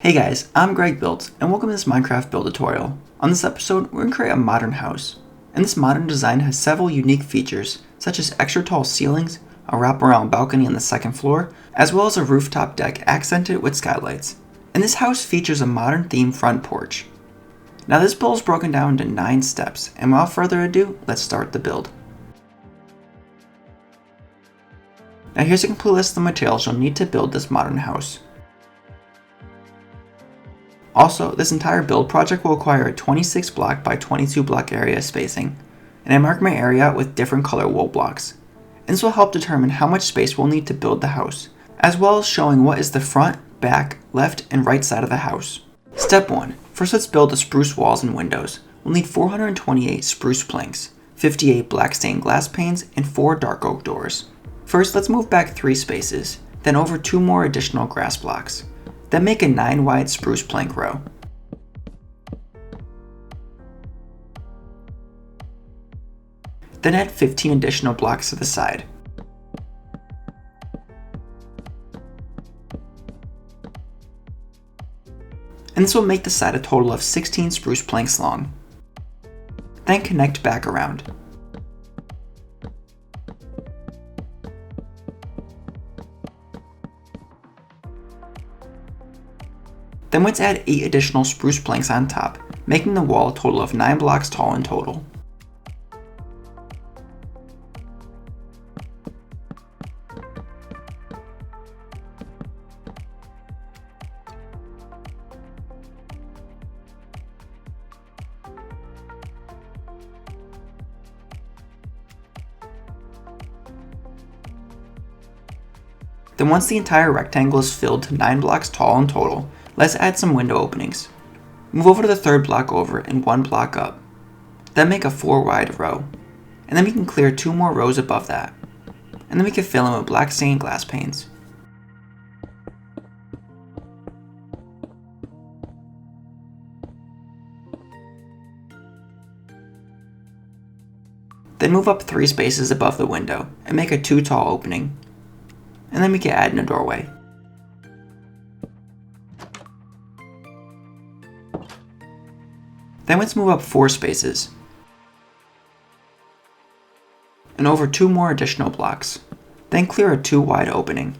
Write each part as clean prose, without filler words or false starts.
Hey guys, I'm Greg Built, and welcome to this Minecraft build tutorial. On this episode, we're going to create a modern house. And this modern design has several unique features, such as extra tall ceilings, a wraparound balcony on the second floor, as well as a rooftop deck accented with skylights. And this house features a modern themed front porch. Now this build is broken down into 9 steps, and without further ado, let's start the build. Now here's a complete list of the materials you'll need to build this modern house. Also, this entire build project will require a 26 block by 22 block area spacing, and I marked my area with different color wool blocks. And this will help determine how much space we'll need to build the house, as well as showing what is the front, back, left, and right side of the house. Step 1. First let's build the spruce walls and windows. We'll need 428 spruce planks, 58 black stained glass panes, and 4 dark oak doors. First let's move back 3 spaces, then over 2 more additional grass blocks. Then make a 9 wide spruce plank row. Then add 15 additional blocks to the side. And this will make the side a total of 16 spruce planks long. Then connect back around. Then let's add 8 additional spruce planks on top, making the wall a total of 9 blocks tall in total. Then once the entire rectangle is filled to 9 blocks tall in total, let's add some window openings. Move over to the third block over and 1 block up. Then make a 4 wide row. And then we can clear 2 more rows above that. And then we can fill in with black stained glass panes. Then move up 3 spaces above the window and make a 2 tall opening. And then we can add in a doorway. Then let's move up 4 spaces, and over 2 more additional blocks. Then clear a 2 wide opening.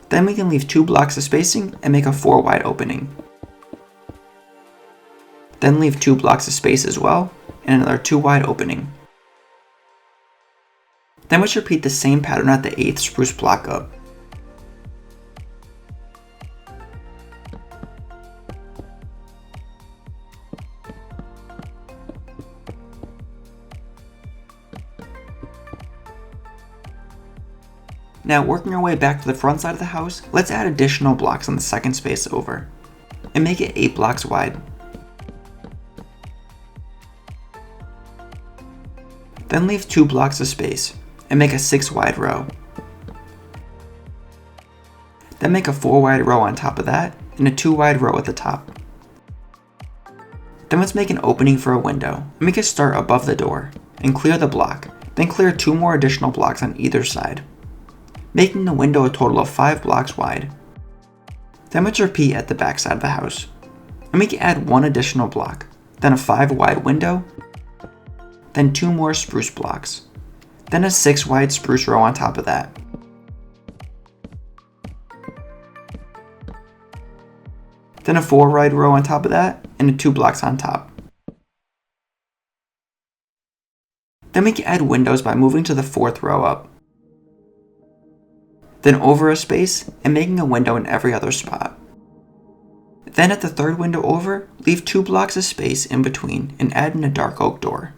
Then we can leave 2 blocks of spacing and make a 4 wide opening. Then leave 2 blocks of space as well, and another 2 wide opening. Then let's repeat the same pattern at the 8th spruce block up. Now working our way back to the front side of the house, let's add additional blocks on the second space over, and make it 8 blocks wide. Then leave 2 blocks of space, and make a 6 wide row. Then make a 4 wide row on top of that, and a 2 wide row at the top. Then let's make an opening for a window, and make it start above the door, and clear the block, then clear 2 more additional blocks on either side, making the window a total of 5 blocks wide. Then let's repeat at the back side of the house, and we can add 1 additional block, then a 5 wide window, then 2 more spruce blocks, then a 6 wide spruce row on top of that. Then a 4 wide row on top of that, and a 2 blocks on top. Then we can add windows by moving to the 4th row up. Then over a space and making a window in every other spot. Then at the 3rd window over, leave 2 blocks of space in between and add in a dark oak door.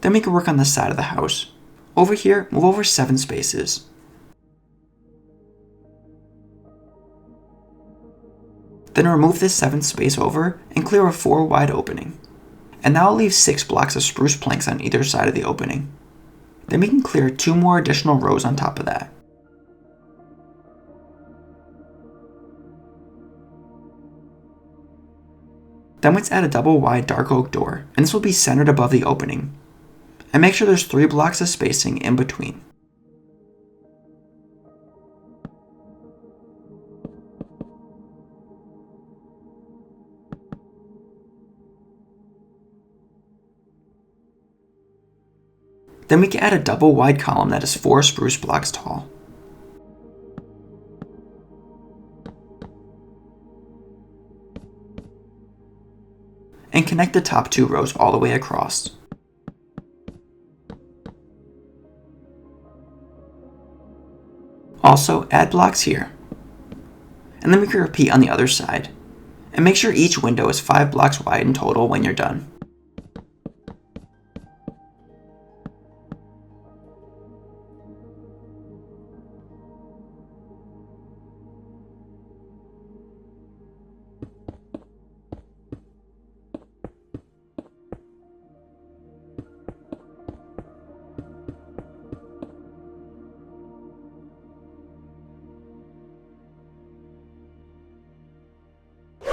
Then we can work on the side of the house. Over here, move over 7 spaces. Then remove this 7th space over and clear a 4 wide opening. And now I'll leave 6 blocks of spruce planks on either side of the opening. Then we can clear 2 more additional rows on top of that. Then let's add a double wide dark oak door, and this will be centered above the opening. And make sure there's 3 blocks of spacing in between. Then we can add a double wide column that is 4 spruce blocks tall. And connect the top 2 rows all the way across. Also, add blocks here. And then we can repeat on the other side. And make sure each window is 5 blocks wide in total when you're done.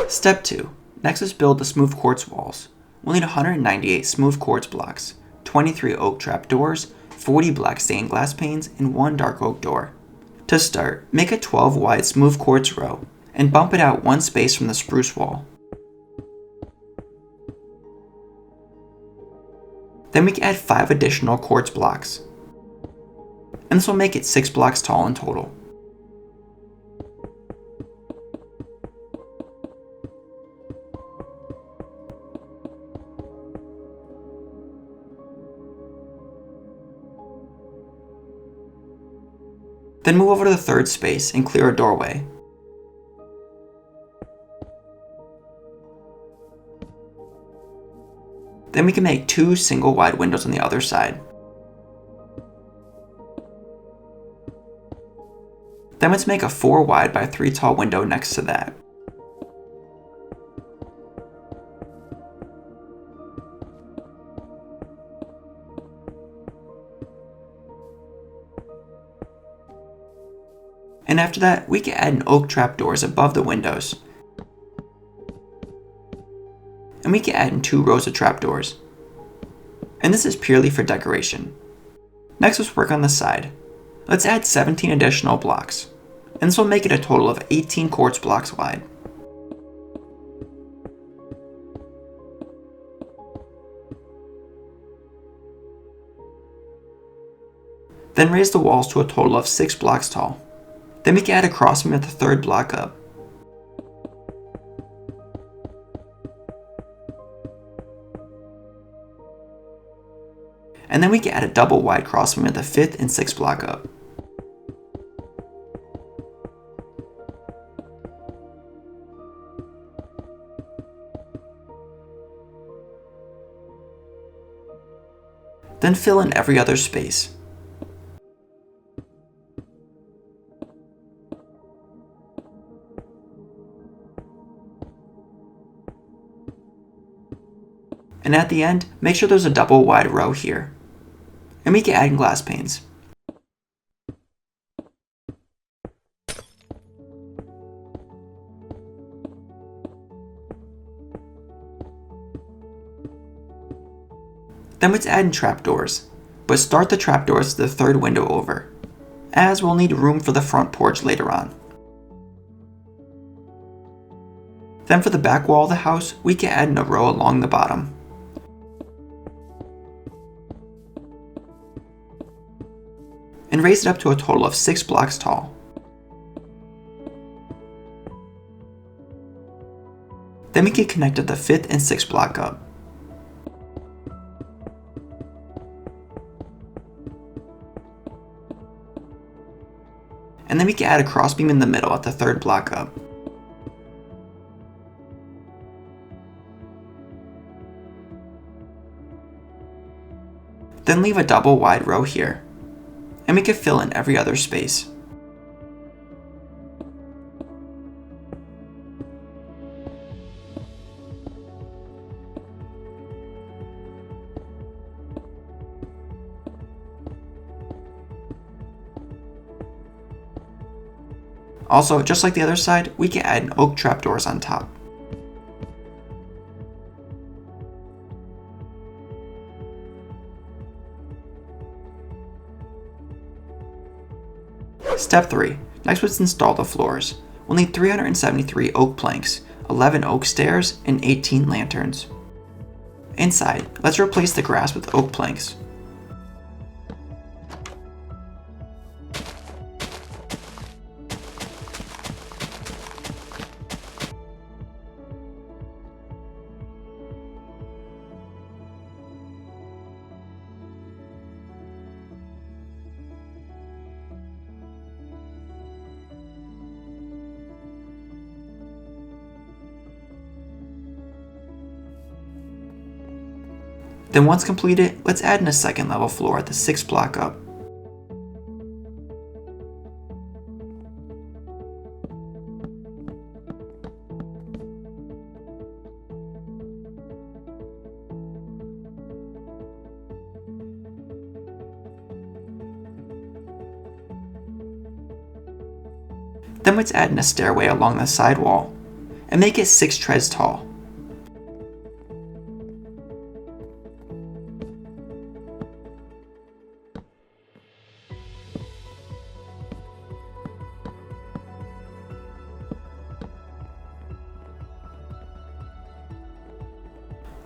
Step 2. Next is build the smooth quartz walls. We'll need 198 smooth quartz blocks, 23 oak trapdoors, 40 black stained glass panes, and 1 dark oak door. To start, make a 12 wide smooth quartz row, and bump it out 1 space from the spruce wall. Then we can add 5 additional quartz blocks. And this will make it 6 blocks tall in total. Then move over to the 3rd space and clear a doorway. Then we can make 2 single wide windows on the other side. Then let's make a 4 wide by 3 tall window next to that. And after that, we can add an oak trapdoors above the windows. And we can add in 2 rows of trapdoors. And this is purely for decoration. Next, let's work on the side. Let's add 17 additional blocks. And this will make it a total of 18 quartz blocks wide. Then raise the walls to a total of 6 blocks tall. Then we can add a crossbeam at the 3rd block up. And then we can add a double wide crossbeam at the 5th and 6th block up. Then fill in every other space. And at the end, make sure there's a double wide row here. And we can add in glass panes. Then let's add in trapdoors, but start the trapdoors to the 3rd window over, as we'll need room for the front porch later on. Then for the back wall of the house, we can add in a row along the bottom. And raise it up to a total of 6 blocks tall. Then we can connect at the 5th and 6th block up. And then we can add a crossbeam in the middle at the 3rd block up. Then leave a double wide row here. And we can fill in every other space. Also, just like the other side, we can add an oak trapdoors on top. Step 3. Next, let's install the floors. We'll need 373 oak planks, 11 oak stairs, and 18 lanterns. Inside, let's replace the grass with oak planks. Then once completed, let's add in a second level floor at the 6th block up. Then let's add in a stairway along the side wall, and make it 6 treads tall.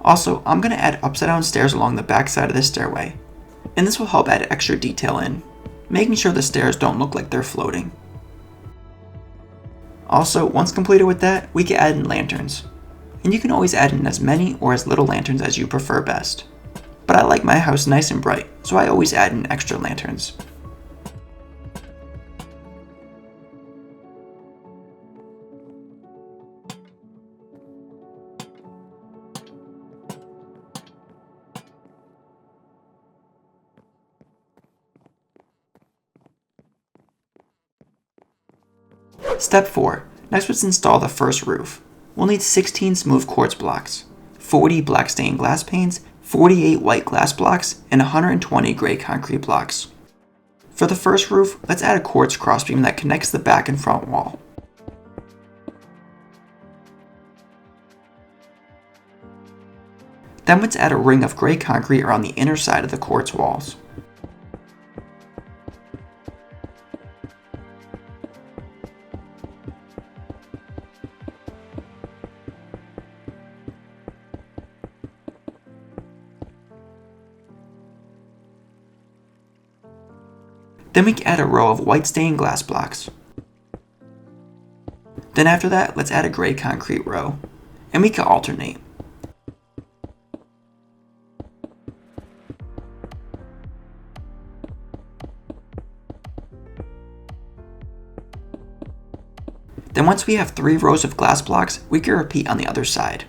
Also, I'm going to add upside down stairs along the back side of this stairway, and this will help add extra detail in, making sure the stairs don't look like they're floating. Also, once completed with that, we can add in lanterns, and you can always add in as many or as little lanterns as you prefer best. But I like my house nice and bright, so I always add in extra lanterns. Step 4. Next, let's install the first roof. We'll need 16 smooth quartz blocks, 40 black stained glass panes, 48 white glass blocks, and 120 gray concrete blocks. For the first roof, let's add a quartz crossbeam that connects the back and front wall. Then let's add a ring of gray concrete around the inner side of the quartz walls. Then we can add a row of white stained glass blocks. Then after that, let's add a gray concrete row, and we can alternate. Then once we have 3 rows of glass blocks, we can repeat on the other side.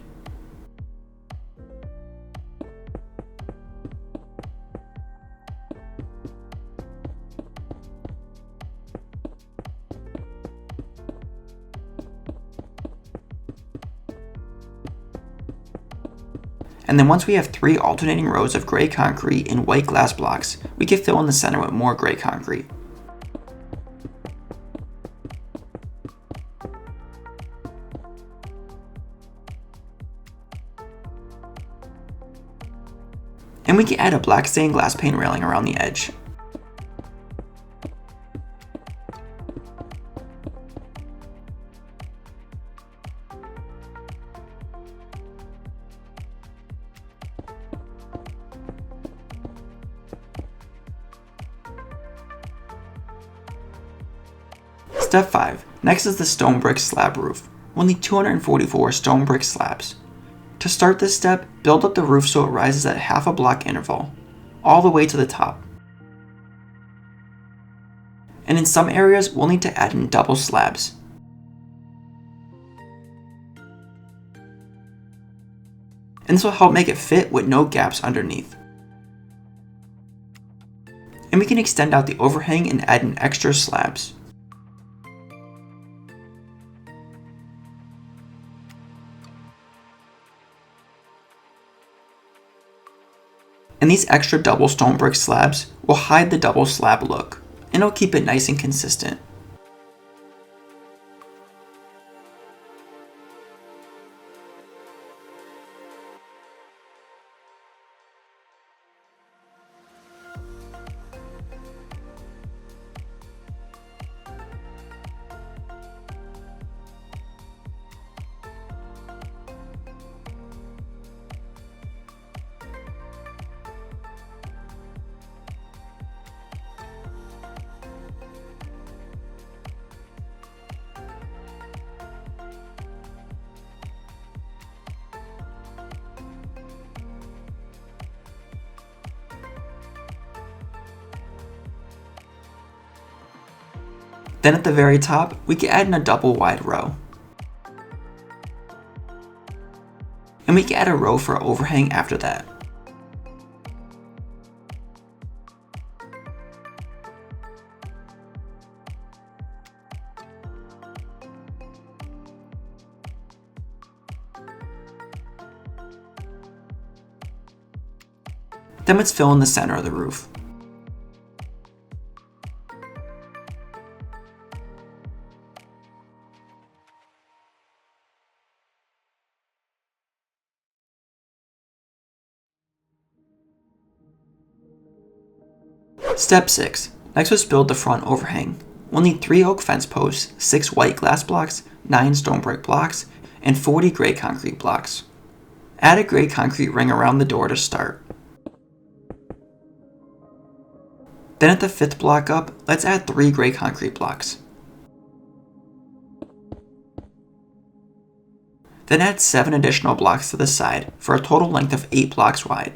And then once we have 3 alternating rows of gray concrete and white glass blocks, we can fill in the center with more gray concrete. And we can add a black stained glass pane railing around the edge. Step 5. Next is the stone brick slab roof. We'll need 244 stone brick slabs. To start this step, build up the roof so it rises at half a block interval, all the way to the top. And in some areas, we'll need to add in double slabs. And this will help make it fit with no gaps underneath. And we can extend out the overhang and add in extra slabs. And these extra double stone brick slabs will hide the double slab look, and it'll keep it nice and consistent. Then at the very top, we can add in a double wide row. And we can add a row for overhang after that. Then let's fill in the center of the roof. Step 6. Next, let's build the front overhang. We'll need 3 oak fence posts, 6 white glass blocks, 9 stone brick blocks, and 40 gray concrete blocks. Add a gray concrete ring around the door to start. Then at the 5th block up, let's add 3 gray concrete blocks. Then add 7 additional blocks to the side for a total length of 8 blocks wide.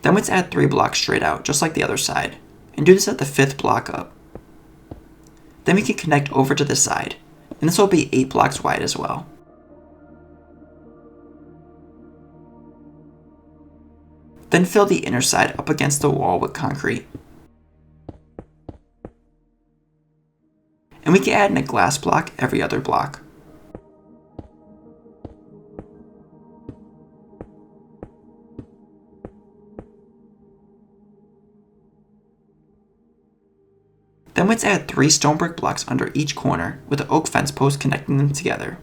Then let's add 3 blocks straight out, just like the other side, and do this at the 5th block up. Then we can connect over to the side, and this will be 8 blocks wide as well. Then fill the inner side up against the wall with concrete. And we can add in a glass block every other block. Then let's add 3 stone brick blocks under each corner with an oak fence post connecting them together.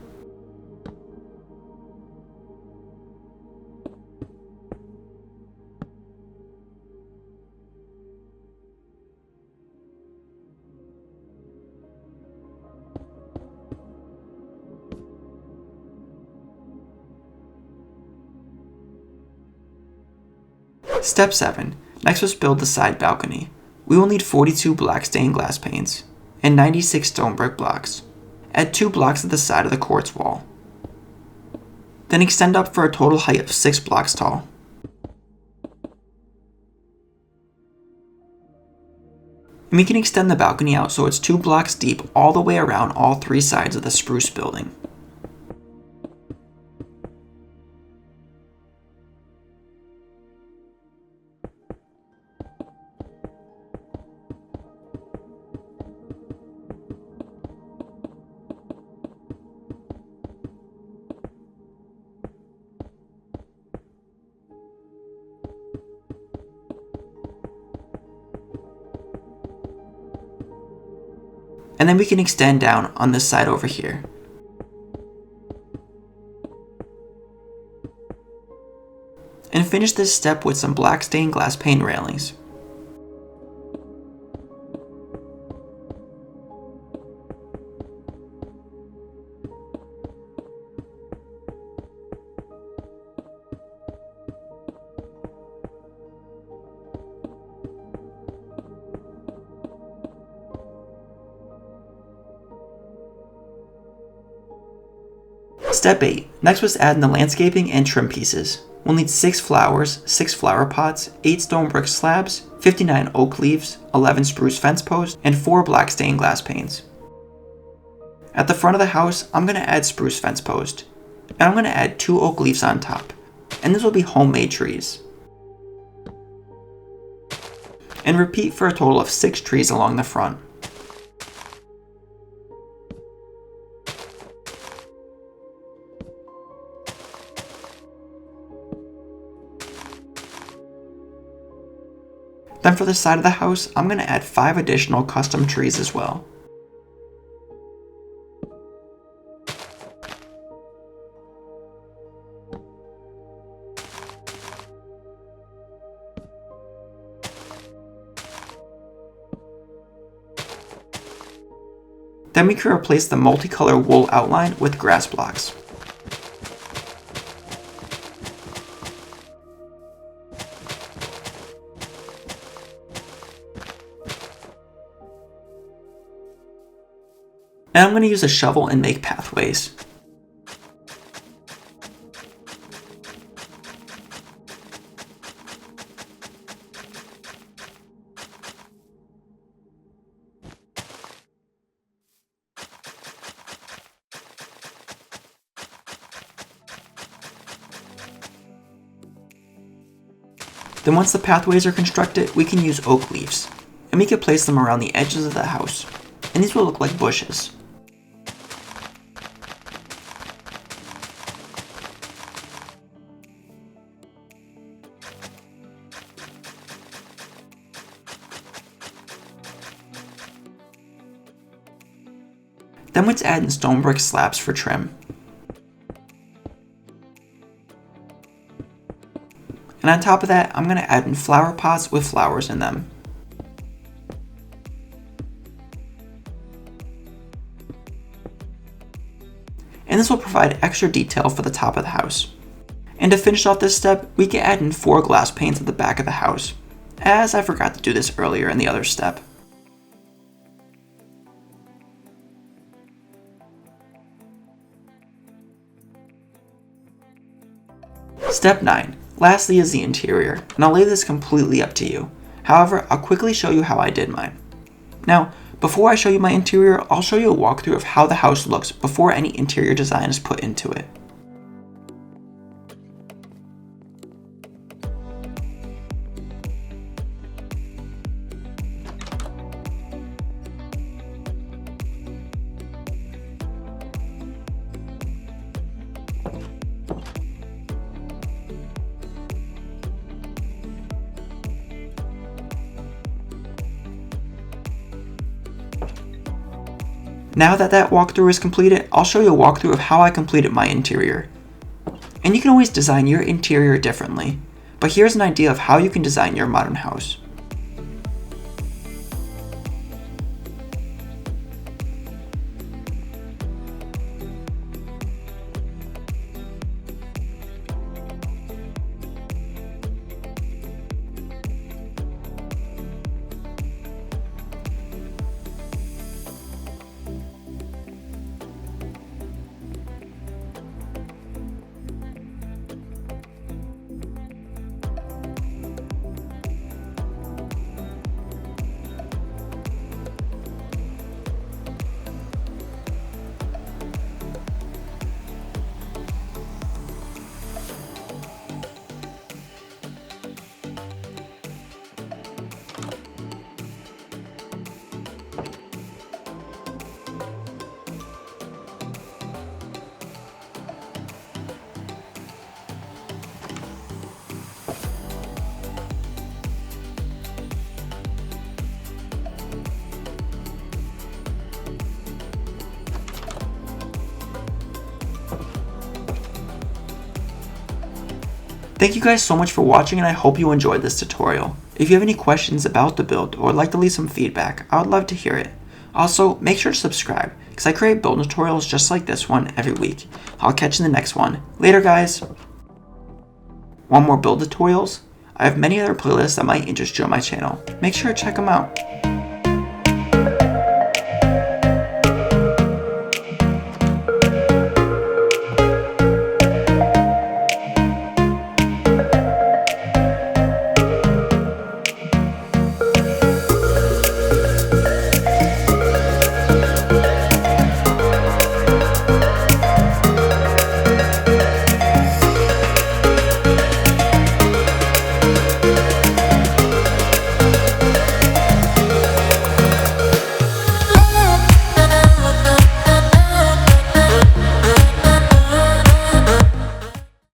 Step 7. Next, let's build the side balcony. We will need 42 black stained glass panes and 96 stone brick blocks. Add 2 blocks at the side of the quartz wall. Then extend up for a total height of 6 blocks tall. And we can extend the balcony out so it's 2 blocks deep all the way around all 3 sides of the spruce building. And then we can extend down on this side over here. And finish this step with some black stained glass pane railings. Step 8. Next was add in the landscaping and trim pieces. We'll need 6 flowers, 6 flower pots, 8 stone brick slabs, 59 oak leaves, 11 spruce fence posts, and 4 black stained glass panes. At the front of the house, I'm going to add spruce fence post, and I'm going to add 2 oak leaves on top, and this will be homemade trees. And repeat for a total of 6 trees along the front. Then for the side of the house, I'm going to add 5 additional custom trees as well. Then we can replace the multicolor wool outline with grass blocks. And I'm going to use a shovel and make pathways. Then once the pathways are constructed, we can use oak leaves, and we can place them around the edges of the house, and these will look like bushes. Then let's add in stone brick slabs for trim. And on top of that, I'm going to add in flower pots with flowers in them. And this will provide extra detail for the top of the house. And to finish off this step, we can add in 4 glass panes at the back of the house, as I forgot to do this earlier in the other step. Step 9. Lastly is the interior, and I'll leave this completely up to you. However, I'll quickly show you how I did mine. Now, before I show you my interior, I'll show you a walkthrough of how the house looks before any interior design is put into it. Now that walkthrough is completed, I'll show you a walkthrough of how I completed my interior. And you can always design your interior differently, but here's an idea of how you can design your modern house. Thank you guys so much for watching, and I hope you enjoyed this tutorial. If you have any questions about the build or would like to leave some feedback, I would love to hear it. Also, make sure to subscribe, because I create build tutorials just like this one every week. I'll catch you in the next one. Later guys! Want more build tutorials? I have many other playlists that might interest you on my channel. Make sure to check them out.